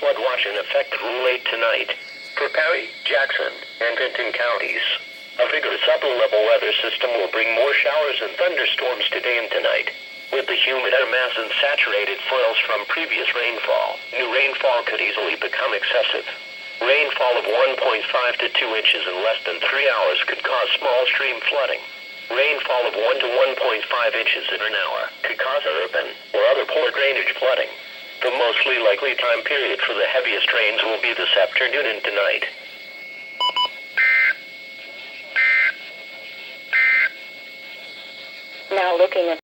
flood watch in effect through late tonight. For Perry, Jackson, and Benton counties, a vigorous upper-level weather system will bring more showers and thunderstorms today and tonight. With the humid air mass and saturated soils from previous rainfall, new rainfall could easily become excessive. Rainfall of 1.5 to 2 inches in less than 3 hours could cause small stream flooding. Rainfall of 1 to 1.5 inches in an hour could cause urban or other poor drainage flooding. The mostly likely time period for the heaviest rains will be this afternoon and tonight. Now looking at